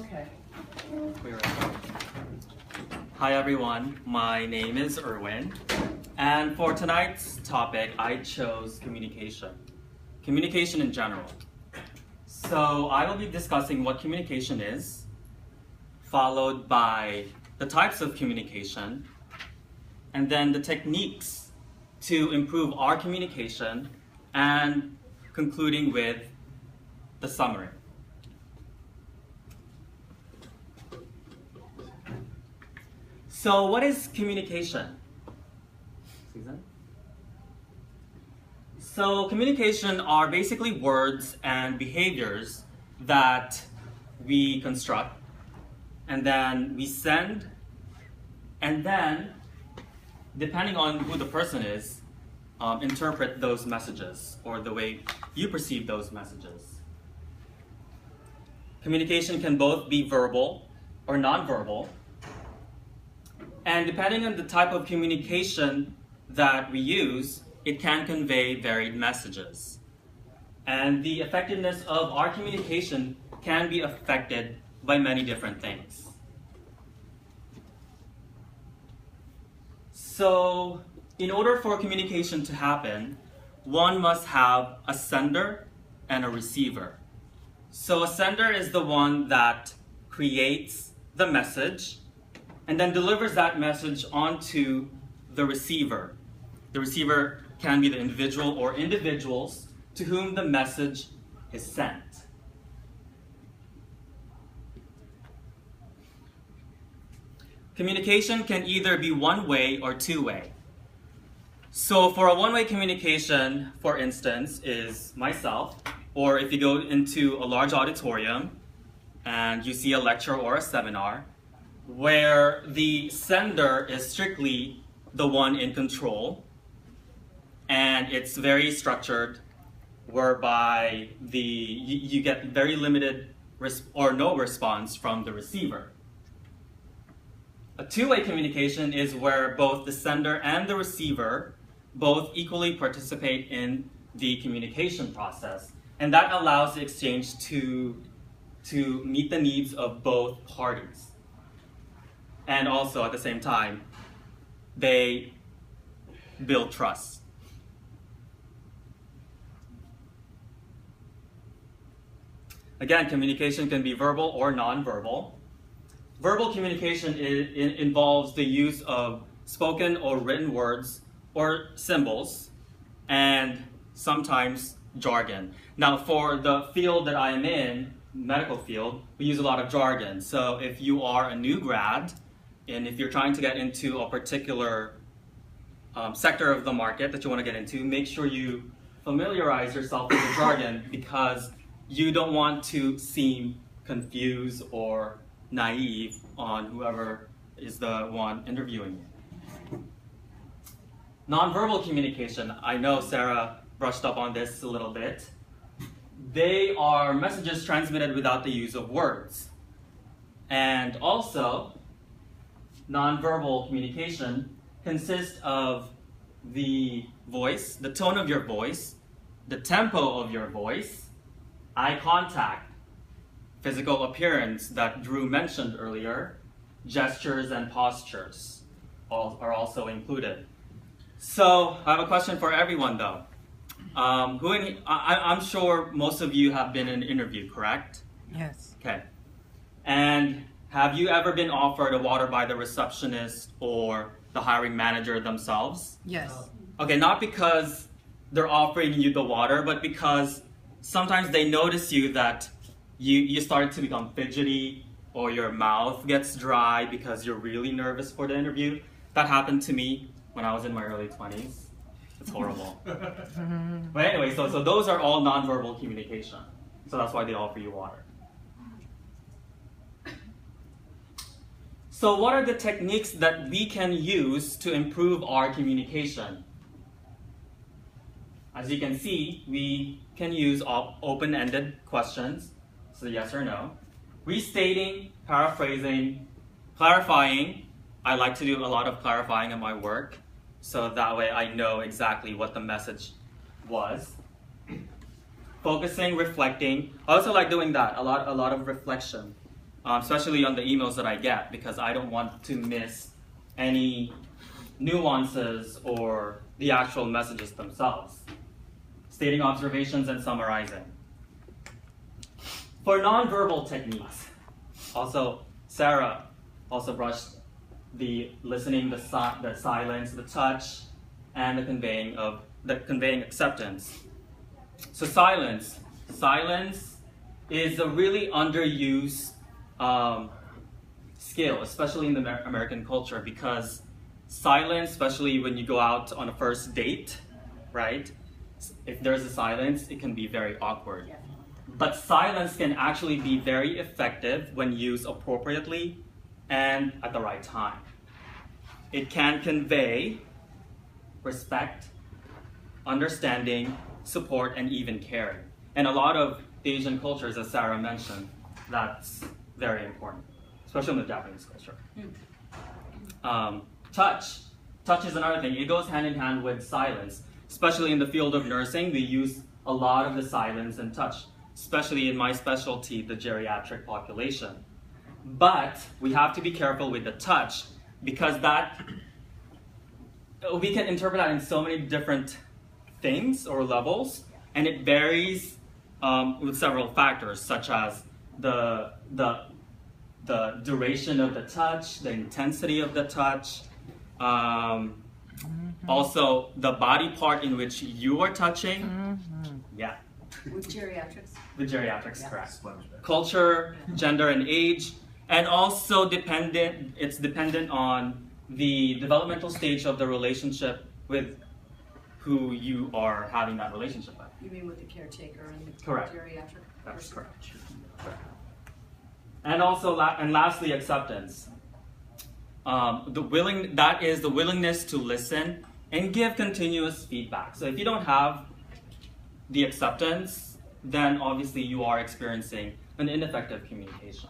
Okay. Hi everyone, my name is Erwin, and for tonight's topic I chose communication in general. So I will be discussing what communication is, followed by the types of communication, and then the techniques to improve our communication, and concluding with the summary. So what is communication? Susan? So communication are basically words and behaviors that we construct, and then we send, and then, depending on who the person is, interpret those messages or the way you perceive those messages. Communication can both be verbal or non-verbal. And depending on the type of communication that we use, it can convey varied messages. And the effectiveness of our communication can be affected by many different things. So, in order for communication to happen, one must have a sender and a receiver. So a sender is the one that creates the message and then delivers that message onto the receiver. The receiver can be the individual or individuals to whom the message is sent. Communication can either be one-way or two-way. So for a one-way communication, for instance, is myself, or if you go into a large auditorium and you see a lecture or a seminar, where the sender is strictly the one in control, and it's very structured, whereby you get very limited or no response from the receiver. A two-way communication is where both the sender and the receiver both equally participate in the communication process, and that allows the exchange to meet the needs of both parties. And also, at the same time, they build trust. Again, communication can be verbal or non-verbal. Verbal communication involves the use of spoken or written words or symbols, and sometimes jargon. Now, for the field that I am in, medical field, we use a lot of jargon. So if you are a new grad, and if you're trying to get into a particular sector of the market that you want to get into, make sure you familiarize yourself with the jargon, because you don't want to seem confused or naive on whoever is the one interviewing you. Nonverbal communication, I know Sarah brushed up on this a little bit. They are messages transmitted without the use of words. And also, nonverbal communication consists of the voice, the tone of your voice, the tempo of your voice, eye contact, physical appearance that Drew mentioned earlier, gestures and postures are also included. So I have a question for everyone though. I'm sure most of you have been in an interview, correct? Yes. Okay. And have you ever been offered a water by the receptionist or the hiring manager themselves? Yes. Okay, not because they're offering you the water, but because sometimes they notice you that you start to become fidgety, or your mouth gets dry because you're really nervous for the interview. That happened to me when I was in my early 20s. It's horrible. But anyway, so those are all nonverbal communication. So that's why they offer you water. So what are the techniques that we can use to improve our communication? As you can see, we can use open-ended questions, so yes or no. Restating, paraphrasing, clarifying. I like to do a lot of clarifying in my work, so that way I know exactly what the message was. Focusing, reflecting. I also like doing that, a lot of reflection. especially on the emails that I get, because I don't want to miss any nuances or the actual messages themselves. Stating observations and summarizing. For nonverbal techniques, also Sarah also brushed the listening, the silence, the touch, and the conveying acceptance. So silence is a really underused skill, especially in the American culture, because silence, especially when you go out on a first date, right? If there's a silence, it can be very awkward. Yeah. But silence can actually be very effective when used appropriately and at the right time. It can convey respect, understanding, support, and even caring. And a lot of Asian cultures, as Sarah mentioned, that's very important, especially in the Japanese culture. Touch is another thing. It goes hand in hand with silence. Especially in the field of nursing, we use a lot of the silence and touch, especially in my specialty, the geriatric population. But we have to be careful with the touch, because that we can interpret that in so many different things or levels, and it varies with several factors, such as the duration of the touch, the intensity of the touch, also the body part in which you are touching. Yeah. With geriatrics. With geriatrics, yeah. Correct. Culture, gender, and age, and also it's dependent on the developmental stage of the relationship with who you are having that relationship with. You mean with the caretaker and the correct. Geriatric That's person? Correct. And also, and lastly, acceptance. That is the willingness to listen and give continuous feedback. So if you don't have the acceptance, then obviously you are experiencing an ineffective communication.